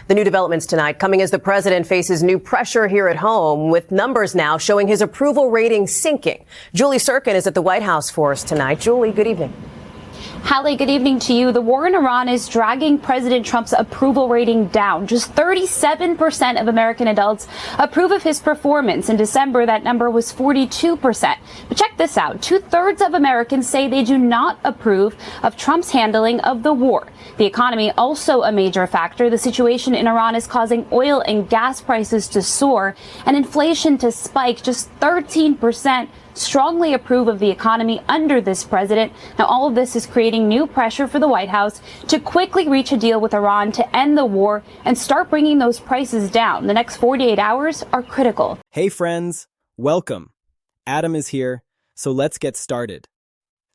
The new developments tonight coming as the president faces new pressure here at home, with numbers now showing his approval rating sinking. Julie Sirkin is at the White House for us tonight. Julie, good evening. Hallie, good evening to you. The war in Iran is dragging President Trump's approval rating down. Just 37% of American adults approve of his performance. In December, that number was 42%. But check this out. 2/3 of Americans say they do not approve of Trump's handling of the war. The economy also a major factor. The situation in Iran is causing oil and gas prices to soar and inflation to spike. Just 13% strongly approve of the economy under this president. Now, all of this is creating new pressure for the White House to quickly reach a deal with Iran to end the war and start bringing those prices down. The next 48 hours are critical. Hey friends, welcome. Adam is here, so let's get started.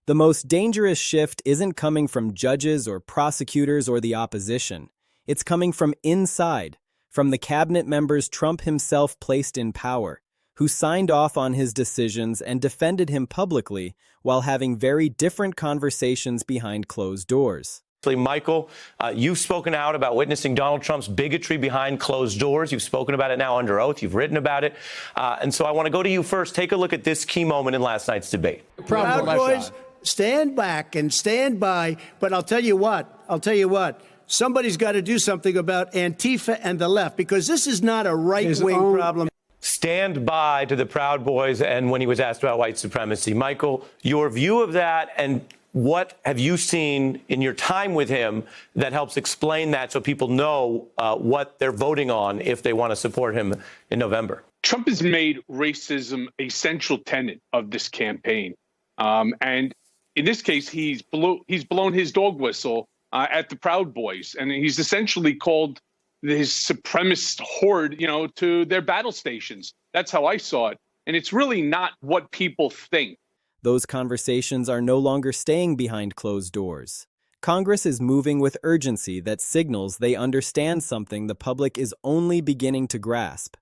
The most dangerous shift isn't coming from judges or prosecutors or the opposition. It's coming from inside, from the cabinet members Trump himself placed in power, who signed off on his decisions and defended him publicly while having very different conversations behind closed doors. Michael, you've spoken out about witnessing Donald Trump's bigotry behind closed doors. You've spoken about it now under oath. You've written about it. And so I want to go to you first. Take a look at this key moment in last night's debate. Proud Boys, stand back and stand by. But I'll tell you what. Somebody's got to do something about Antifa and the left, because this is not a right-wing problem. Stand by to the Proud Boys, and when he was asked about white supremacy. Michael, your view of that, and what have you seen in your time with him that helps explain that so people know what they're voting on if they want to support him in November? Trump has made racism a central tenet of this campaign. And in this case, he's blown his dog whistle at the Proud Boys, and he's essentially called his supremacist horde, to their battle stations. That's how I saw it. And it's really not what people think. Those conversations are no longer staying behind closed doors. Congress is moving with urgency that signals they understand something the public is only beginning to grasp.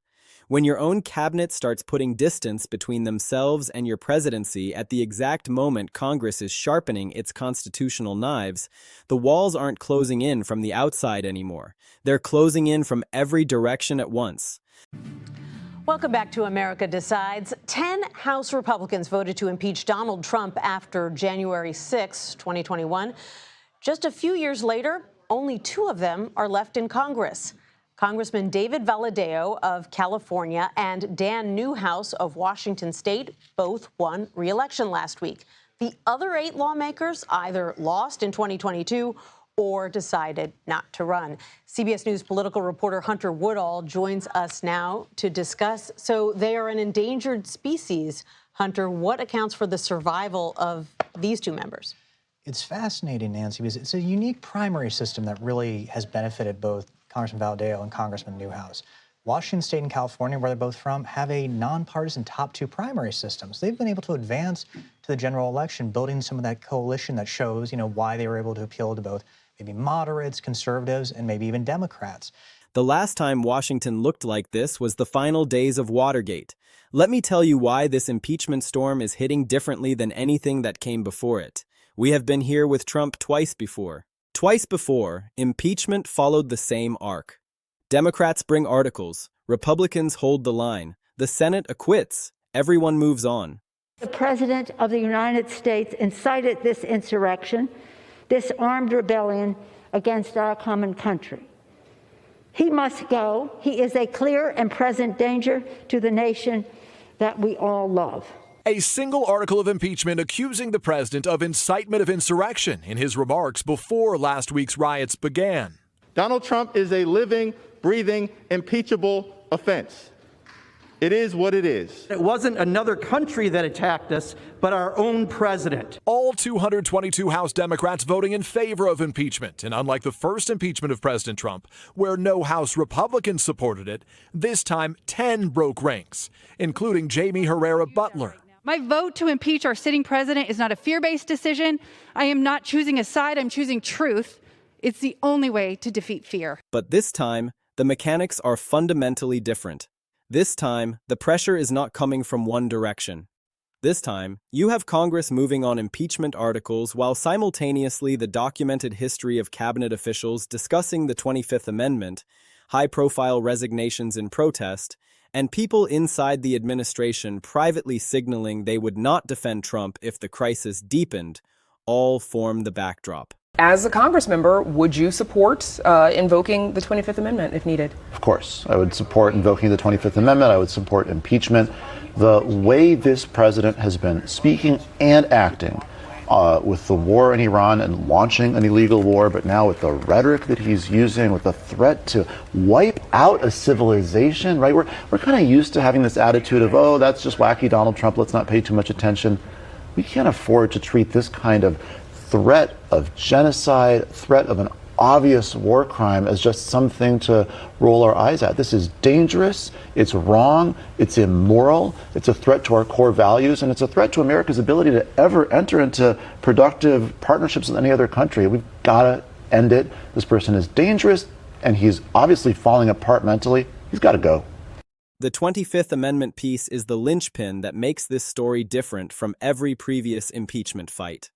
When your own cabinet starts putting distance between themselves and your presidency at the exact moment Congress is sharpening its constitutional knives, the walls aren't closing in from the outside anymore. They're closing in from every direction at once. Welcome back to America Decides. 10 House Republicans voted to impeach Donald Trump after January 6, 2021. Just a few years later, only 2 of them are left in Congress. Congressman David Valadao of California and Dan Newhouse of Washington State both won re-election last week. The other 8 lawmakers either lost in 2022 or decided not to run. CBS News political reporter Hunter Woodall joins us now to discuss. So they are an endangered species. Hunter, what accounts for the survival of these 2 members? It's fascinating, Nancy, because it's a unique primary system that really has benefited both Congressman Valadao and Congressman Newhouse. Washington State and California, where they're both from, have a nonpartisan top 2 primary systems. They've been able to advance to the general election, building some of that coalition that shows, why they were able to appeal to both maybe moderates, conservatives, and maybe even Democrats. The last time Washington looked like this was the final days of Watergate. Let me tell you why this impeachment storm is hitting differently than anything that came before it. We have been here with Trump twice before. Twice before, impeachment followed the same arc. Democrats bring articles, Republicans hold the line, the Senate acquits, everyone moves on. The President of the United States incited this insurrection, this armed rebellion against our common country. He must go. He is a clear and present danger to the nation that we all love. A single article of impeachment accusing the president of incitement of insurrection in his remarks before last week's riots began. Donald Trump is a living, breathing, impeachable offense. It is what it is. It wasn't another country that attacked us, but our own president. All 222 House Democrats voting in favor of impeachment. And unlike the first impeachment of President Trump, where no House Republicans supported it, this time 10 broke ranks, including Jamie Herrera Butler. My vote to impeach our sitting president is not a fear-based decision. I am not choosing a side. I'm choosing truth. It's the only way to defeat fear. But this time, the mechanics are fundamentally different. This time, the pressure is not coming from one direction. This time, you have Congress moving on impeachment articles while simultaneously the documented history of cabinet officials discussing the 25th Amendment, high-profile resignations in protest, and people inside the administration privately signaling they would not defend Trump if the crisis deepened, all form the backdrop. As a Congress member, would you support invoking the 25th Amendment if needed? Of course. I would support invoking the 25th Amendment. I would support impeachment. The way this president has been speaking and acting with the war in Iran and launching an illegal war, but now with the rhetoric that he's using, with the threat to wipe out a civilization, right? We're kind of used to having this attitude of, oh, that's just wacky Donald Trump, let's not pay too much attention. We can't afford to treat this kind of threat of genocide, threat of an obvious war crime as just something to roll our eyes at. This is dangerous, it's wrong, it's immoral, it's a threat to our core values, and it's a threat to America's ability to ever enter into productive partnerships with any other country. We've got to end it. This person is dangerous, and he's obviously falling apart mentally. He's got to go. The 25th Amendment piece is the linchpin that makes this story different from every previous impeachment fight.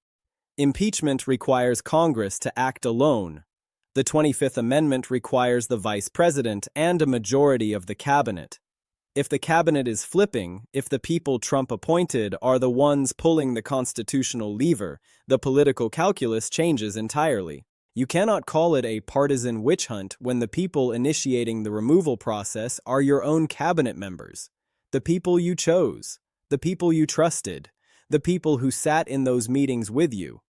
Impeachment requires Congress to act alone. The 25th Amendment requires the Vice President and a majority of the cabinet. If the cabinet is flipping, if the people Trump appointed are the ones pulling the constitutional lever, the political calculus changes entirely. You cannot call it a partisan witch hunt when the people initiating the removal process are your own cabinet members, the people you chose, the people you trusted, the people who sat in those meetings with you.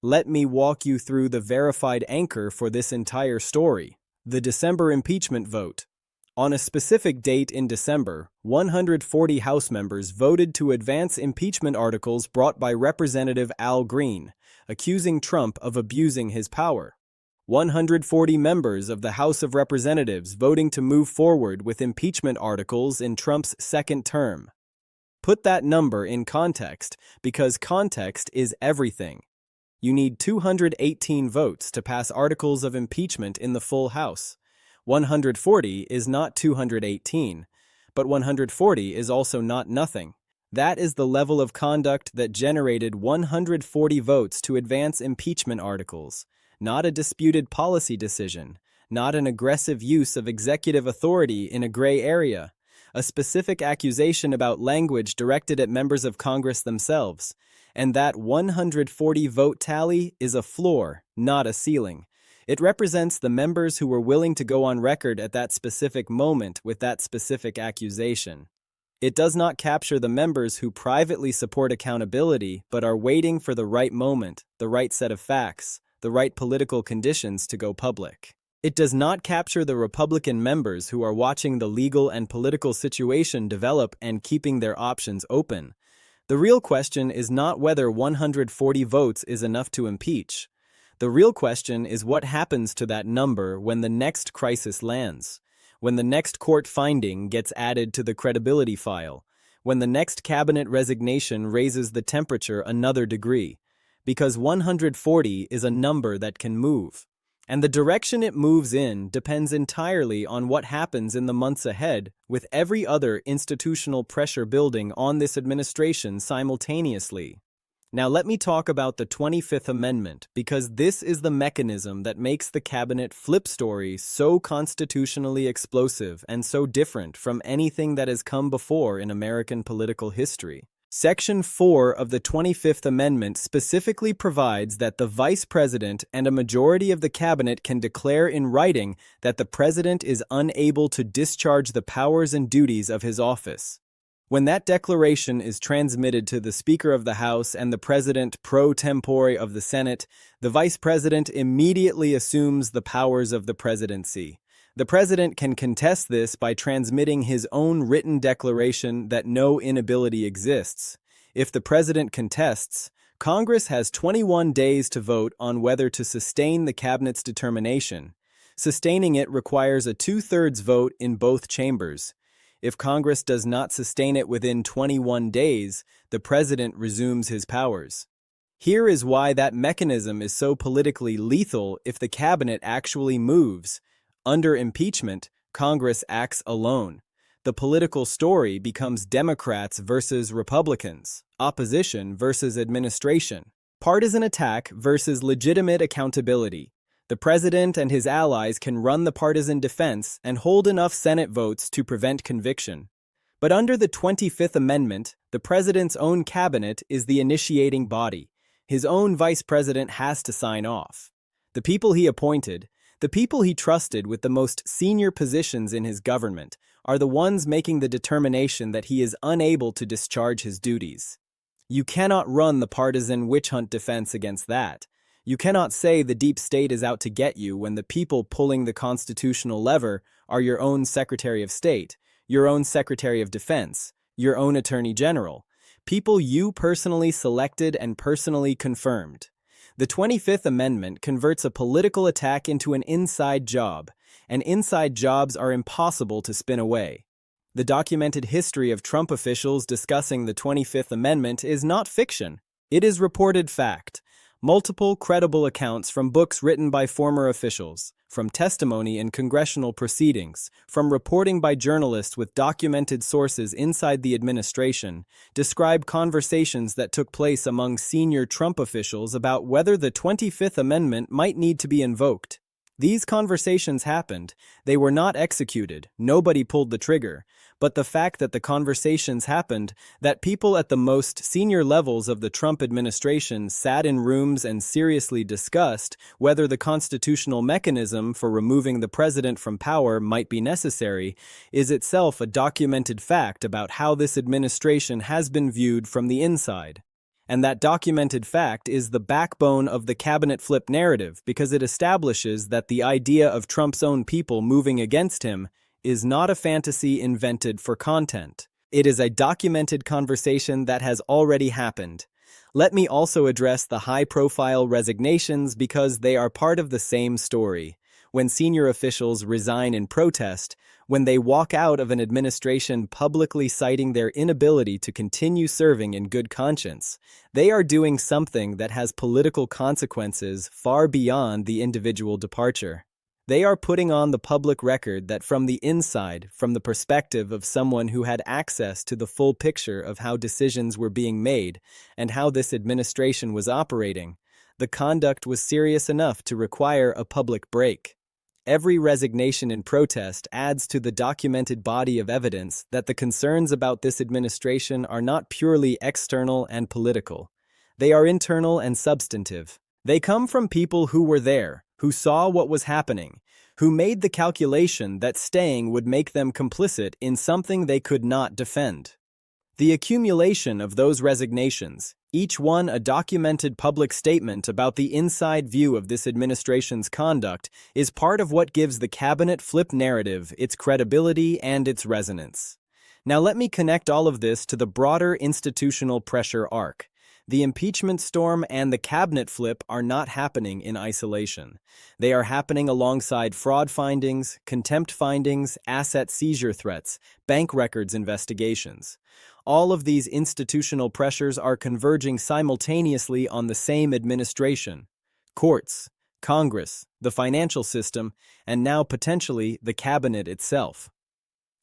Let me walk you through the verified anchor for this entire story, the December impeachment vote. On a specific date in December, 140 House members voted to advance impeachment articles brought by Representative Al Green, accusing Trump of abusing his power. 140 members of the House of Representatives voting to move forward with impeachment articles in Trump's second term. Put that number in context, because context is everything. You need 218 votes to pass articles of impeachment in the full House. 140 is not 218, but 140 is also not nothing. That is the level of conduct that generated 140 votes to advance impeachment articles, not a disputed policy decision, not an aggressive use of executive authority in a gray area, a specific accusation about language directed at members of Congress themselves. And that 140 vote tally is a floor, not a ceiling. It represents the members who were willing to go on record at that specific moment with that specific accusation. It does not capture the members who privately support accountability but are waiting for the right moment, the right set of facts, the right political conditions to go public. It does not capture the Republican members who are watching the legal and political situation develop and keeping their options open. The real question is not whether 140 votes is enough to impeach. The real question is what happens to that number when the next crisis lands, when the next court finding gets added to the credibility file, when the next cabinet resignation raises the temperature another degree, because 140 is a number that can move. And the direction it moves in depends entirely on what happens in the months ahead with every other institutional pressure building on this administration simultaneously. Now let me talk about the 25th Amendment, because this is the mechanism that makes the cabinet flip story so constitutionally explosive and so different from anything that has come before in American political history. Section 4 of the 25th Amendment specifically provides that the Vice President and a majority of the Cabinet can declare in writing that the President is unable to discharge the powers and duties of his office. When that declaration is transmitted to the Speaker of the House and the President pro tempore of the Senate, the Vice President immediately assumes the powers of the presidency. The President can contest this by transmitting his own written declaration that no inability exists. If the President contests, Congress has 21 days to vote on whether to sustain the Cabinet's determination. Sustaining it requires a 2/3 vote in both chambers. If Congress does not sustain it within 21 days, the President resumes his powers. Here is why that mechanism is so politically lethal if the Cabinet actually moves. Under impeachment, Congress acts alone. The political story becomes Democrats versus Republicans, opposition versus administration, partisan attack versus legitimate accountability. The president and his allies can run the partisan defense and hold enough Senate votes to prevent conviction. But under the 25th Amendment, the president's own cabinet is the initiating body. His own vice president has to sign off. The people he appointed, the people he trusted with the most senior positions in his government, are the ones making the determination that he is unable to discharge his duties. You cannot run the partisan witch hunt defense against that. You cannot say the deep state is out to get you when the people pulling the constitutional lever are your own Secretary of State, your own Secretary of Defense, your own Attorney General, people you personally selected and personally confirmed. The 25th Amendment converts a political attack into an inside job, and inside jobs are impossible to spin away. The documented history of Trump officials discussing the 25th Amendment is not fiction. It is reported fact. Multiple credible accounts from books written by former officials, from testimony in congressional proceedings, from reporting by journalists with documented sources inside the administration, describe conversations that took place among senior Trump officials about whether the 25th Amendment might need to be invoked. These conversations happened. They were not executed. Nobody pulled the trigger. But the fact that the conversations happened, that people at the most senior levels of the Trump administration sat in rooms and seriously discussed whether the constitutional mechanism for removing the president from power might be necessary, is itself a documented fact about how this administration has been viewed from the inside. And that documented fact is the backbone of the cabinet flip narrative because it establishes that the idea of Trump's own people moving against him is not a fantasy invented for content. It is a documented conversation that has already happened. Let me also address the high-profile resignations because they are part of the same story. When senior officials resign in protest, when they walk out of an administration publicly citing their inability to continue serving in good conscience, they are doing something that has political consequences far beyond the individual departure. They are putting on the public record that from the inside, from the perspective of someone who had access to the full picture of how decisions were being made and how this administration was operating, the conduct was serious enough to require a public break. Every resignation in protest adds to the documented body of evidence that the concerns about this administration are not purely external and political. They are internal and substantive. They come from people who were there, who saw what was happening, who made the calculation that staying would make them complicit in something they could not defend. The accumulation of those resignations, each one a documented public statement about the inside view of this administration's conduct, is part of what gives the cabinet flip narrative its credibility and its resonance. Now let me connect all of this to the broader institutional pressure arc. The impeachment storm and the cabinet flip are not happening in isolation. They are happening alongside fraud findings, contempt findings, asset seizure threats, bank records investigations. All of these institutional pressures are converging simultaneously on the same administration. Courts, Congress, the financial system, and now potentially the cabinet itself.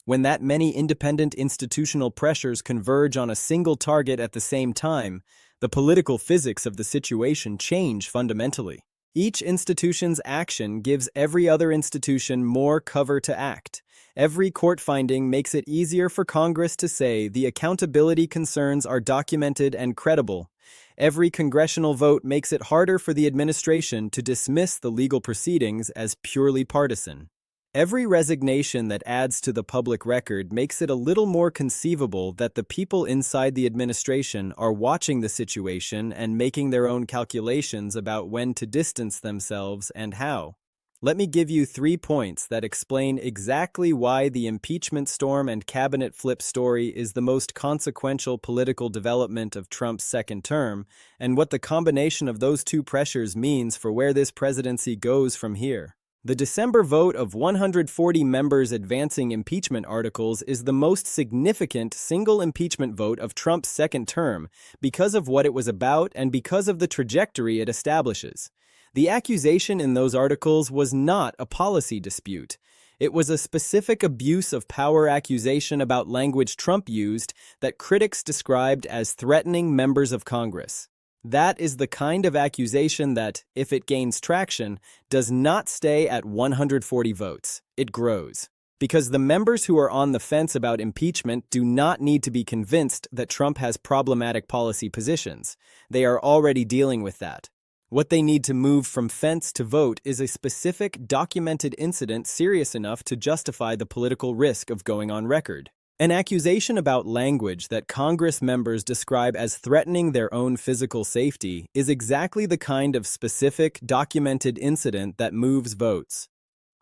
When that many independent institutional pressures converge on a single target at the same time, the political physics of the situation change fundamentally. Each institution's action gives every other institution more cover to act. Every court finding makes it easier for Congress to say the accountability concerns are documented and credible. Every congressional vote makes it harder for the administration to dismiss the legal proceedings as purely partisan. Every resignation that adds to the public record makes it a little more conceivable that the people inside the administration are watching the situation and making their own calculations about when to distance themselves and how. Let me give you 3 points that explain exactly why the impeachment storm and cabinet flip story is the most consequential political development of Trump's second term, and what the combination of those two pressures means for where this presidency goes from here. The December vote of 140 members advancing impeachment articles is the most significant single impeachment vote of Trump's second term because of what it was about and because of the trajectory it establishes. The accusation in those articles was not a policy dispute. It was a specific abuse of power accusation about language Trump used that critics described as threatening members of Congress. That is the kind of accusation that, if it gains traction, does not stay at 140 votes. It grows. Because the members who are on the fence about impeachment do not need to be convinced that Trump has problematic policy positions. They are already dealing with that. What they need to move from fence to vote is a specific, documented incident serious enough to justify the political risk of going on record. An accusation about language that Congress members describe as threatening their own physical safety is exactly the kind of specific, documented incident that moves votes.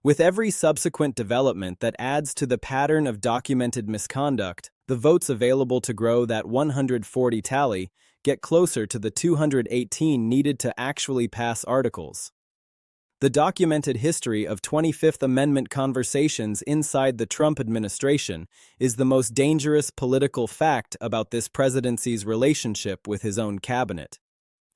With every subsequent development that adds to the pattern of documented misconduct, the votes available to grow that 140 tally get closer to the 218 needed to actually pass articles. The documented history of 25th Amendment conversations inside the Trump administration is the most dangerous political fact about this presidency's relationship with his own cabinet.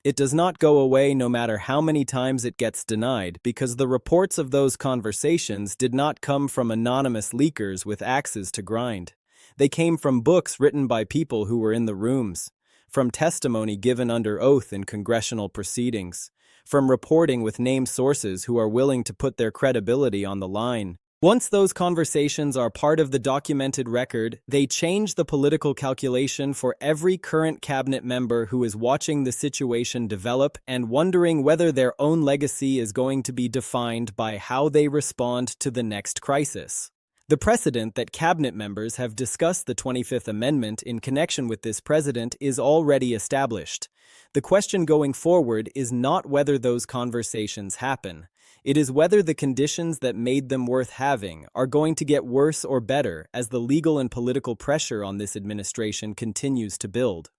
It does not go away no matter how many times it gets denied, because the reports of those conversations did not come from anonymous leakers with axes to grind. They came from books written by people who were in the rooms, from testimony given under oath in congressional proceedings, from reporting with named sources who are willing to put their credibility on the line. Once those conversations are part of the documented record, they change the political calculation for every current cabinet member who is watching the situation develop and wondering whether their own legacy is going to be defined by how they respond to the next crisis. The precedent that cabinet members have discussed the 25th Amendment in connection with this president is already established. The question going forward is not whether those conversations happen. It is whether the conditions that made them worth having are going to get worse or better as the legal and political pressure on this administration continues to build.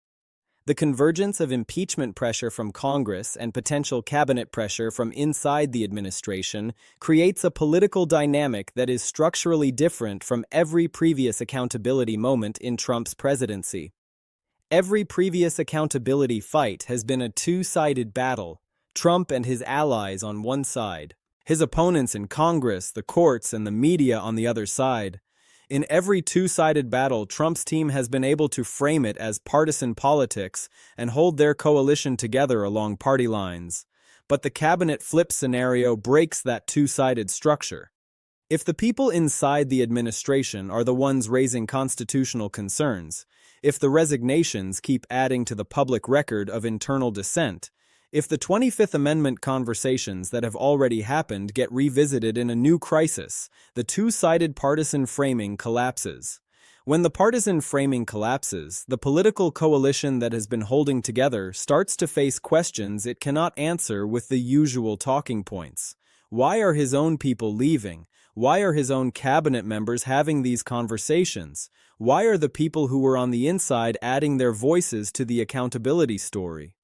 The convergence of impeachment pressure from Congress and potential cabinet pressure from inside the administration creates a political dynamic that is structurally different from every previous accountability moment in Trump's presidency. Every previous accountability fight has been a two-sided battle, Trump and his allies on one side, his opponents in Congress, the courts, and the media on the other side. In every two-sided battle, Trump's team has been able to frame it as partisan politics and hold their coalition together along party lines. But the cabinet flip scenario breaks that two-sided structure. If the people inside the administration are the ones raising constitutional concerns, if the resignations keep adding to the public record of internal dissent, if the 25th Amendment conversations that have already happened get revisited in a new crisis, the two-sided partisan framing collapses. When the partisan framing collapses, the political coalition that has been holding together starts to face questions it cannot answer with the usual talking points. Why are his own people leaving? Why are his own cabinet members having these conversations? Why are the people who were on the inside adding their voices to the accountability story?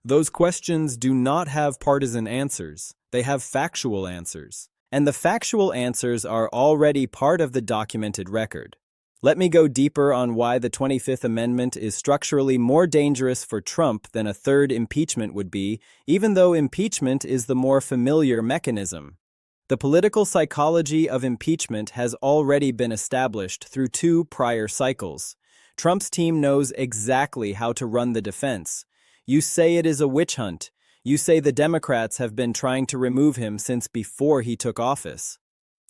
Those questions do not have partisan answers. They have factual answers. And the factual answers are already part of the documented record. Let me go deeper on why the 25th Amendment is structurally more dangerous for Trump than a third impeachment would be, even though impeachment is the more familiar mechanism. The political psychology of impeachment has already been established through two prior cycles. Trump's team knows exactly how to run the defense. You say it is a witch hunt. You say the Democrats have been trying to remove him since before he took office.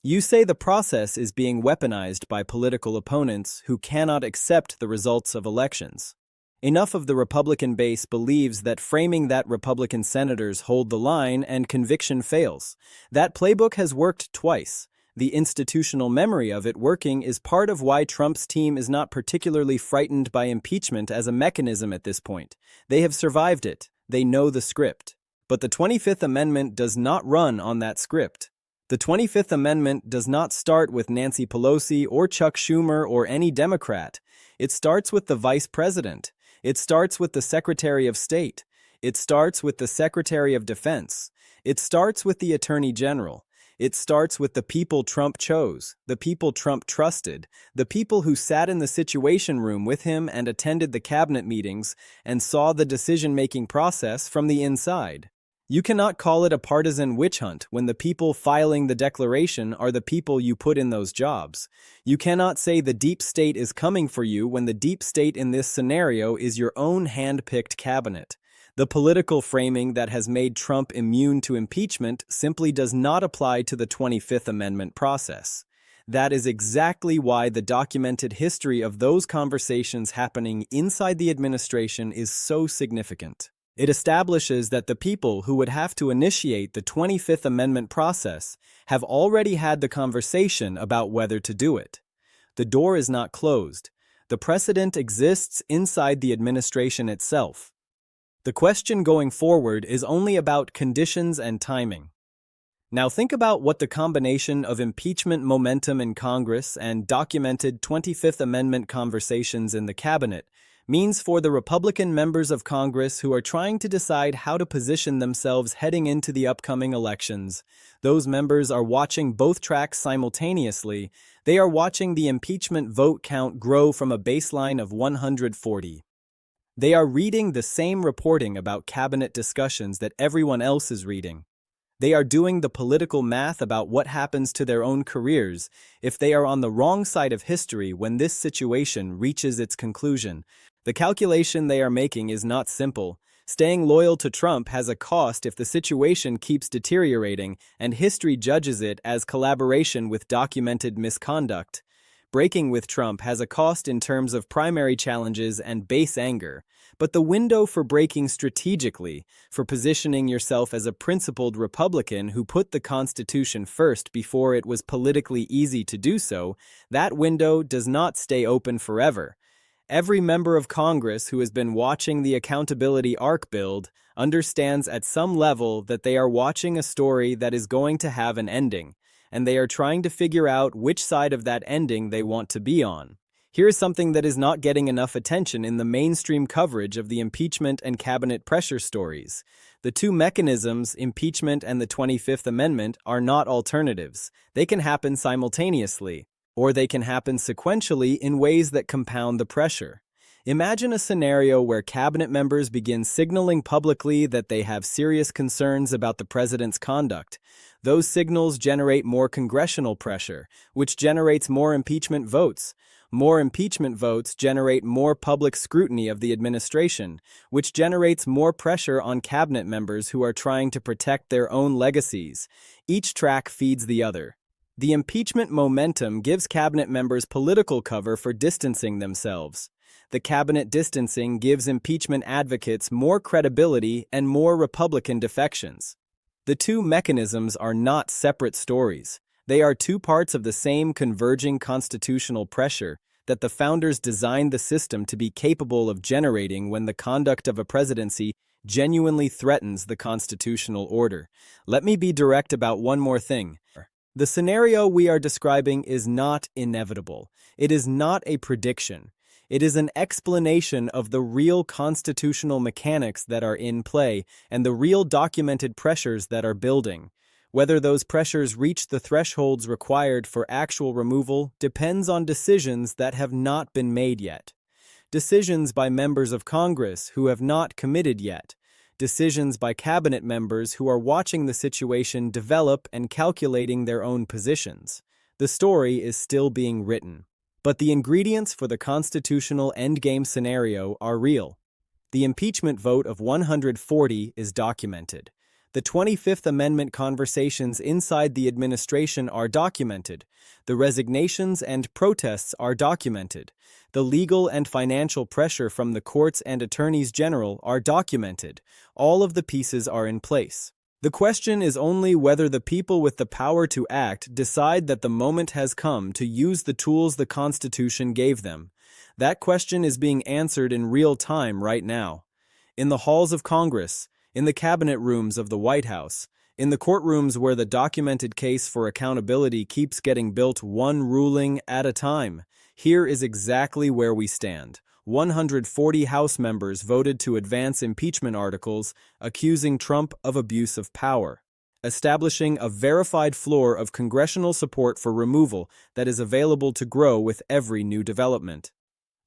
You say the process is being weaponized by political opponents who cannot accept the results of elections. Enough of the Republican base believes that framing that Republican senators hold the line and conviction fails. That playbook has worked twice. The institutional memory of it working is part of why Trump's team is not particularly frightened by impeachment as a mechanism at this point. They have survived it. They know the script. But the 25th Amendment does not run on that script. The 25th Amendment does not start with Nancy Pelosi or Chuck Schumer or any Democrat. It starts with the Vice President. It starts with the Secretary of State. It starts with the Secretary of Defense. It starts with the Attorney General. It starts with the people Trump chose, the people Trump trusted, the people who sat in the Situation Room with him and attended the cabinet meetings and saw the decision-making process from the inside. You cannot call it a partisan witch hunt when the people filing the declaration are the people you put in those jobs. You cannot say the deep state is coming for you when the deep state in this scenario is your own hand-picked cabinet. The political framing that has made Trump immune to impeachment simply does not apply to the 25th Amendment process. That is exactly why the documented history of those conversations happening inside the administration is so significant. It establishes that the people who would have to initiate the 25th Amendment process have already had the conversation about whether to do it. The door is not closed. The precedent exists inside the administration itself. The question going forward is only about conditions and timing. Now think about what the combination of impeachment momentum in Congress and documented 25th Amendment conversations in the cabinet means for the Republican members of Congress who are trying to decide how to position themselves heading into the upcoming elections. Those members are watching both tracks simultaneously. They are watching the impeachment vote count grow from a baseline of 140. They are reading the same reporting about cabinet discussions that everyone else is reading. They are doing the political math about what happens to their own careers if they are on the wrong side of history when this situation reaches its conclusion. The calculation they are making is not simple. Staying loyal to Trump has a cost if the situation keeps deteriorating and history judges it as collaboration with documented misconduct. Breaking with Trump has a cost in terms of primary challenges and base anger, but the window for breaking strategically, for positioning yourself as a principled Republican who put the Constitution first before it was politically easy to do so, that window does not stay open forever. Every member of Congress who has been watching the accountability arc build understands at some level that they are watching a story that is going to have an ending, and they are trying to figure out which side of that ending they want to be on. Here is something that is not getting enough attention in the mainstream coverage of the impeachment and cabinet pressure stories. The two mechanisms, impeachment and the 25th Amendment, are not alternatives. They can happen simultaneously, or they can happen sequentially in ways that compound the pressure. Imagine a scenario where cabinet members begin signaling publicly that they have serious concerns about the president's conduct. Those signals generate more congressional pressure, which generates more impeachment votes. More impeachment votes generate more public scrutiny of the administration, which generates more pressure on cabinet members who are trying to protect their own legacies. Each track feeds the other. The impeachment momentum gives cabinet members political cover for distancing themselves. The cabinet distancing gives impeachment advocates more credibility and more Republican defections. The two mechanisms are not separate stories. They are two parts of the same converging constitutional pressure that the founders designed the system to be capable of generating when the conduct of a presidency genuinely threatens the constitutional order. Let me be direct about one more thing. The scenario we are describing is not inevitable. It is not a prediction. It is an explanation of the real constitutional mechanics that are in play and the real documented pressures that are building. Whether those pressures reach the thresholds required for actual removal depends on decisions that have not been made yet. Decisions by members of Congress who have not committed yet. Decisions by cabinet members who are watching the situation develop and calculating their own positions. The story is still being written. But the ingredients for the constitutional endgame scenario are real. The impeachment vote of 140 is documented. The 25th Amendment conversations inside the administration are documented. The resignations and protests are documented. The legal and financial pressure from the courts and attorneys general are documented. All of the pieces are in place. The question is only whether the people with the power to act decide that the moment has come to use the tools the Constitution gave them. That question is being answered in real time right now. In the halls of Congress, in the cabinet rooms of the White House, in the courtrooms where the documented case for accountability keeps getting built one ruling at a time. Here is exactly where we stand. 140 House members voted to advance impeachment articles accusing Trump of abuse of power, establishing a verified floor of congressional support for removal that is available to grow with every new development.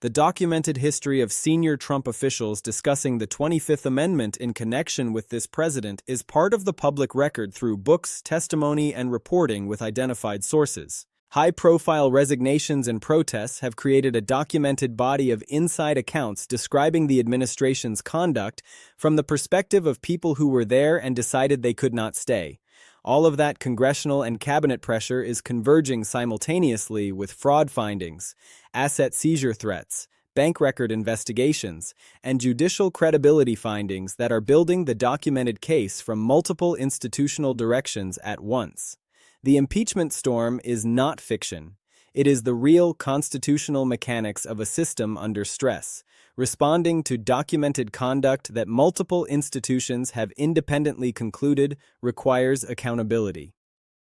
The documented history of senior Trump officials discussing the 25th Amendment in connection with this president is part of the public record through books, testimony, and reporting with identified sources. High-profile resignations and protests have created a documented body of inside accounts describing the administration's conduct from the perspective of people who were there and decided they could not stay. All of that congressional and cabinet pressure is converging simultaneously with fraud findings, asset seizure threats, bank record investigations, and judicial credibility findings that are building the documented case from multiple institutional directions at once. The impeachment storm is not fiction. It is the real constitutional mechanics of a system under stress, responding to documented conduct that multiple institutions have independently concluded requires accountability.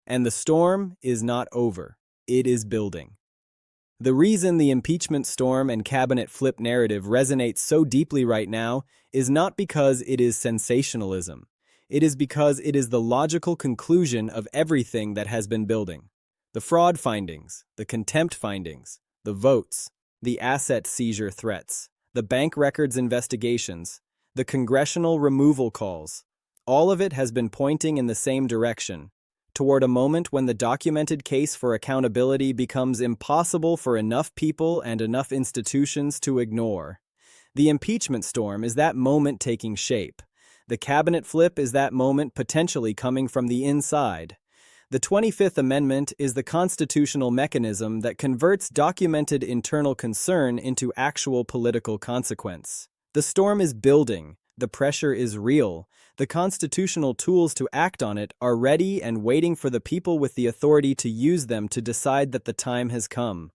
And the storm is not over. It is building. The reason the impeachment storm and cabinet flip narrative resonates so deeply right now is not because it is sensationalism. It is because it is the logical conclusion of everything that has been building. The fraud findings, the contempt findings, the votes, the asset seizure threats, the bank records investigations, the congressional removal calls. All of it has been pointing in the same direction, toward a moment when the documented case for accountability becomes impossible for enough people and enough institutions to ignore. The impeachment storm is that moment taking shape. The cabinet flip is that moment potentially coming from the inside. The 25th Amendment is the constitutional mechanism that converts documented internal concern into actual political consequence. The storm is building. The pressure is real. The constitutional tools to act on it are ready and waiting for the people with the authority to use them to decide that the time has come.